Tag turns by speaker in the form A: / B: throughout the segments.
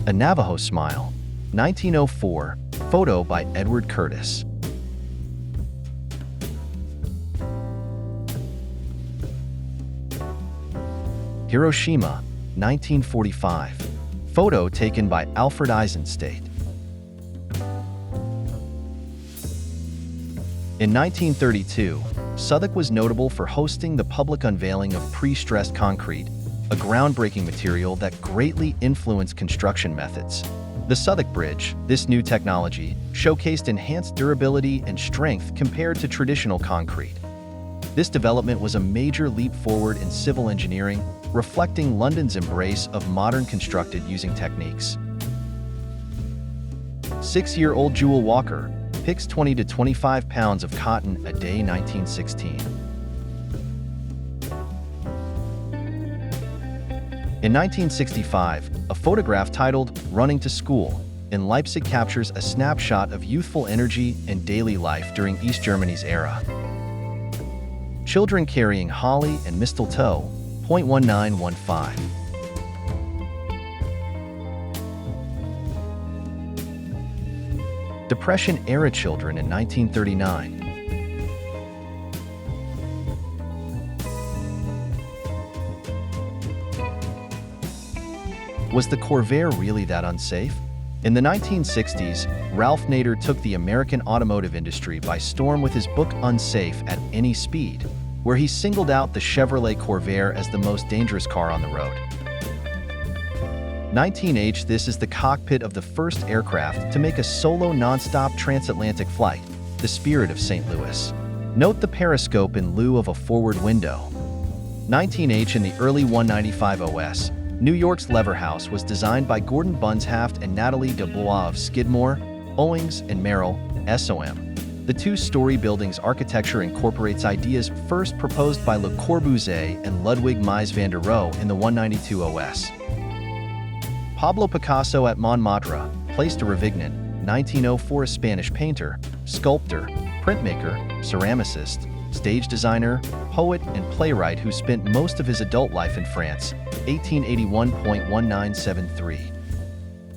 A: A Navajo Smile, 1904, photo by Edward Curtis. Hiroshima, 1945, photo taken by Alfred Eisenstadt. In 1932, Southwark was notable for hosting the public unveiling of pre-stressed concrete, a groundbreaking material that greatly influenced construction methods. The Southwark Bridge, this new technology, showcased enhanced durability and strength compared to traditional concrete. This development was a major leap forward in civil engineering, reflecting London's embrace of modern constructed using techniques. 6-year-old Jewel Walker picks 20 to 25 pounds of cotton a day 1916. In 1965, a photograph titled "Running to School" in Leipzig captures a snapshot of youthful energy and daily life during East Germany's era. Children carrying holly and mistletoe, 0.1915. Depression-era children in 1939. Was the Corvair really that unsafe? In the 1960s, Ralph Nader took the American automotive industry by storm with his book Unsafe at Any Speed, where he singled out the Chevrolet Corvair as the most dangerous car on the road. 19H This is the cockpit of the first aircraft to make a solo non-stop transatlantic flight, the Spirit of St. Louis. Note the periscope in lieu of a forward window. 19H In the early 195 OS, New York's Lever House was designed by Gordon Bunshaft and Nathalie Dubois of Skidmore, Owings and Merrill, SOM. The two-story building's architecture incorporates ideas first proposed by Le Corbusier and Ludwig Mies van der Rohe in the 192 OS. Pablo Picasso at Montmartre, Place de Rivignan, 1904. A Spanish painter, sculptor, printmaker, ceramicist, stage designer, poet, and playwright who spent most of his adult life in France, 1881.1973.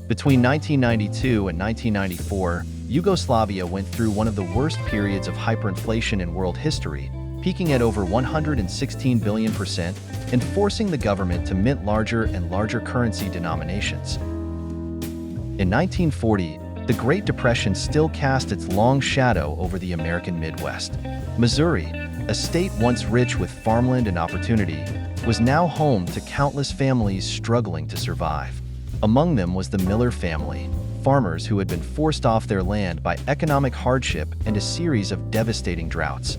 A: Between 1992 and 1994, Yugoslavia went through one of the worst periods of hyperinflation in world history, peaking at over 116 billion% and forcing the government to mint larger and larger currency denominations. In 1940, the Great Depression still cast its long shadow over the American Midwest. Missouri, a state once rich with farmland and opportunity, was now home to countless families struggling to survive. Among them was the Miller family, farmers who had been forced off their land by economic hardship and a series of devastating droughts.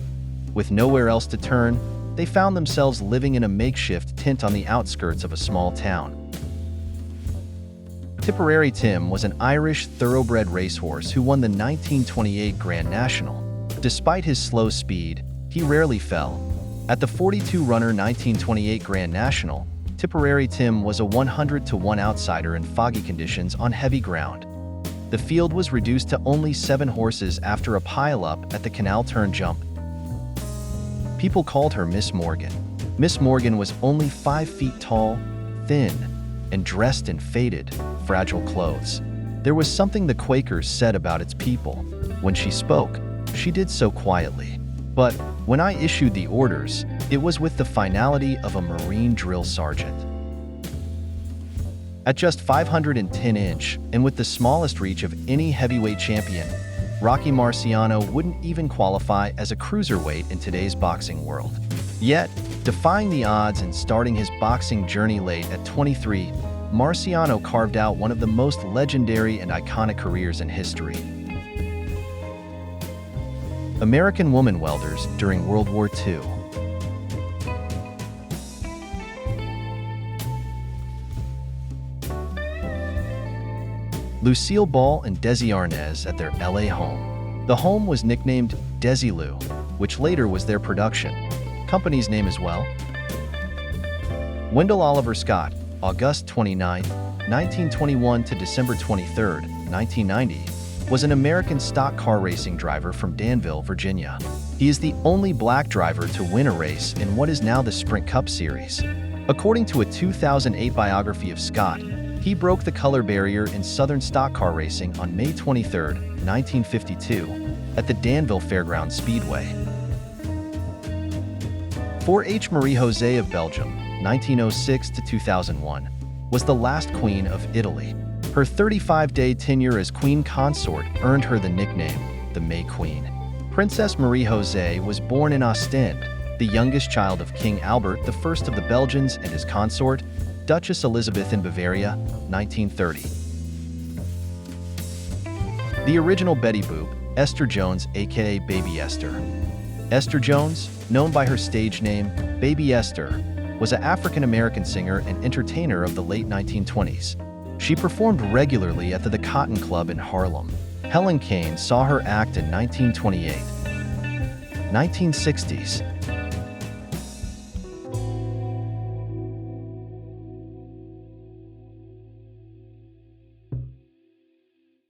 A: With nowhere else to turn, they found themselves living in a makeshift tent on the outskirts of a small town. Tipperary Tim was an Irish thoroughbred racehorse who won the 1928 Grand National. Despite his slow speed, he rarely fell. At the 42-runner 1928 Grand National, Tipperary Tim was a 100-to-1 outsider in foggy conditions on heavy ground. The field was reduced to only 7 horses after a pile-up at the Canal Turn Jump. People called her Miss Morgan. Miss Morgan was only 5 feet tall, thin, and dressed in faded, fragile clothes. There was something the Quakers said about its people. When she spoke, she did so quietly. But when I issued the orders, it was with the finality of a Marine drill sergeant. At just 510-inch, and with the smallest reach of any heavyweight champion, Rocky Marciano wouldn't even qualify as a cruiserweight in today's boxing world. Yet, defying the odds and starting his boxing journey late at 23, Marciano carved out one of the most legendary and iconic careers in history. American woman welders during World War II. Lucille Ball and Desi Arnaz at their LA home. The home was nicknamed Desilu, which later was their production company's name as well. Wendell Oliver Scott, August 29, 1921 to December 23, 1990, was an American stock car racing driver from Danville, Virginia. He is the only black driver to win a race in what is now the Sprint Cup Series. According to a 2008 biography of Scott, He broke the color barrier in Southern stock car racing on May 23, 1952, at the Danville Fairgrounds Speedway. 4H Marie-José of Belgium, 1906 to 2001, was the last queen of Italy. Her 35-day tenure as queen consort earned her the nickname, the May Queen. Princess Marie-José was born in Ostend, the youngest child of King Albert I of the Belgians and his consort, Duchess Elizabeth in Bavaria, 1930. The original Betty Boop, Esther Jones aka Baby Esther. Esther Jones, known by her stage name, Baby Esther, was an African-American singer and entertainer of the late 1920s. She performed regularly at the Cotton Club in Harlem. Helen Kane saw her act in 1928. 1960s.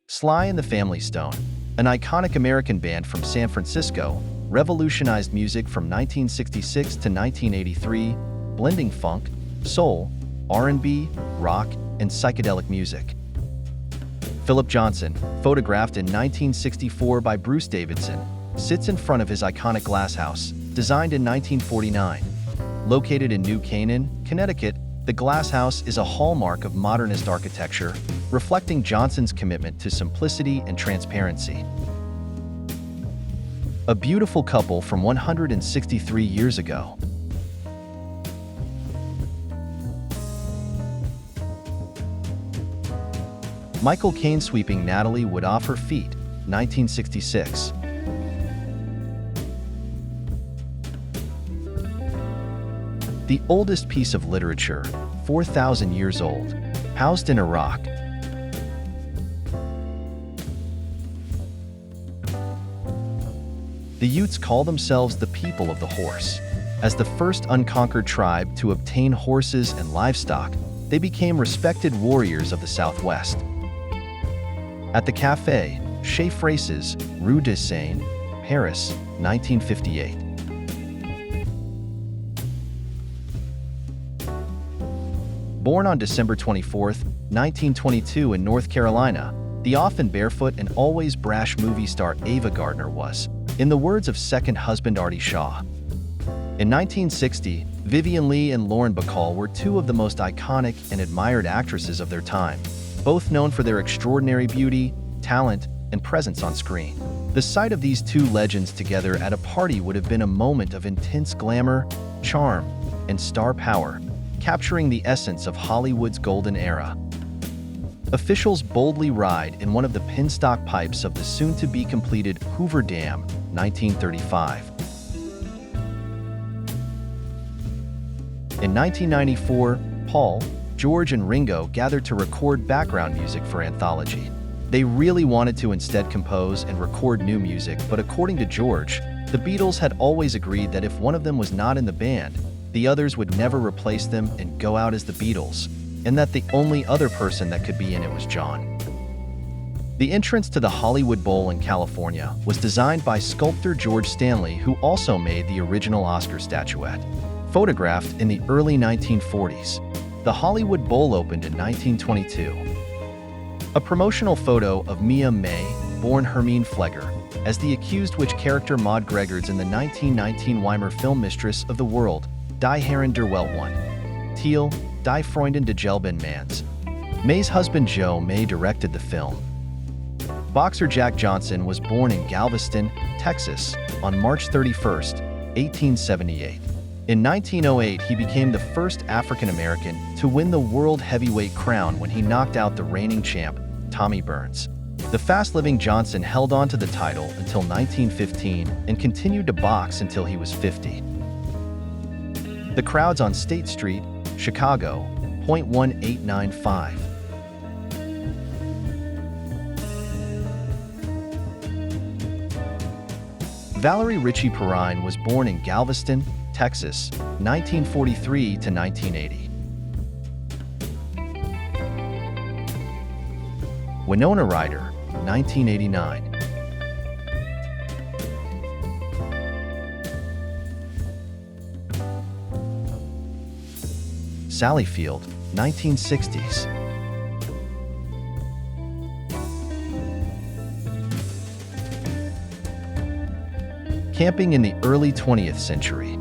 A: Sly and the Family Stone, an iconic American band from San Francisco, revolutionized music from 1966 to 1983, blending funk, soul, R&B, rock, and psychedelic music. Philip Johnson, photographed in 1964 by Bruce Davidson, sits in front of his iconic glass house, designed in 1949. Located in New Canaan, Connecticut, the glass house is a hallmark of modernist architecture, reflecting Johnson's commitment to simplicity and transparency. A beautiful couple from 163 years ago. Michael Caine sweeping Natalie Wood off her feet, 1966. The oldest piece of literature, 4,000 years old, housed in Iraq. The Utes call themselves the people of the horse. As the first unconquered tribe to obtain horses and livestock, they became respected warriors of the Southwest. At the Café, Chez Frases, Rue de Seine, Paris, 1958. Born on December 24, 1922 in North Carolina, the often barefoot and always brash movie star Ava Gardner was, in the words of second husband Artie Shaw. In 1960, Vivien Leigh and Lauren Bacall were two of the most iconic and admired actresses of their time, both known for their extraordinary beauty, talent, and presence on screen. The sight of these two legends together at a party would have been a moment of intense glamour, charm, and star power, capturing the essence of Hollywood's golden era. Officials boldly ride in one of the penstock pipes of the soon-to-be-completed Hoover Dam, 1935. In 1994, Paul, George, and Ringo gathered to record background music for Anthology. They really wanted to instead compose and record new music, but according to George, the Beatles had always agreed that if one of them was not in the band, the others would never replace them and go out as the Beatles, and that the only other person that could be in it was John. The entrance to the Hollywood Bowl in California was designed by sculptor George Stanley, who also made the original Oscar statuette. Photographed in the early 1940s, the Hollywood Bowl opened in 1922. A promotional photo of Mia May, born Hermine Flegger, as the accused witch character Maud Gregords in the 1919 Weimar film Mistress of the World, Die Herren der Welt 1. Thiel, Die Freundin de Gelben Mans. May's husband Joe May directed the film. Boxer Jack Johnson was born in Galveston, Texas, on March 31, 1878. In 1908, he became the first African-American to win the world heavyweight crown when he knocked out the reigning champ, Tommy Burns. The fast-living Johnson held on to the title until 1915 and continued to box until he was 50. The crowds on State Street, Chicago, 0.1895. Valerie Ritchie Perrine was born in Galveston, Texas, 1943 to 1980. Winona Ryder, 1989. Sally Field, 1960s. Camping in the early 20th century.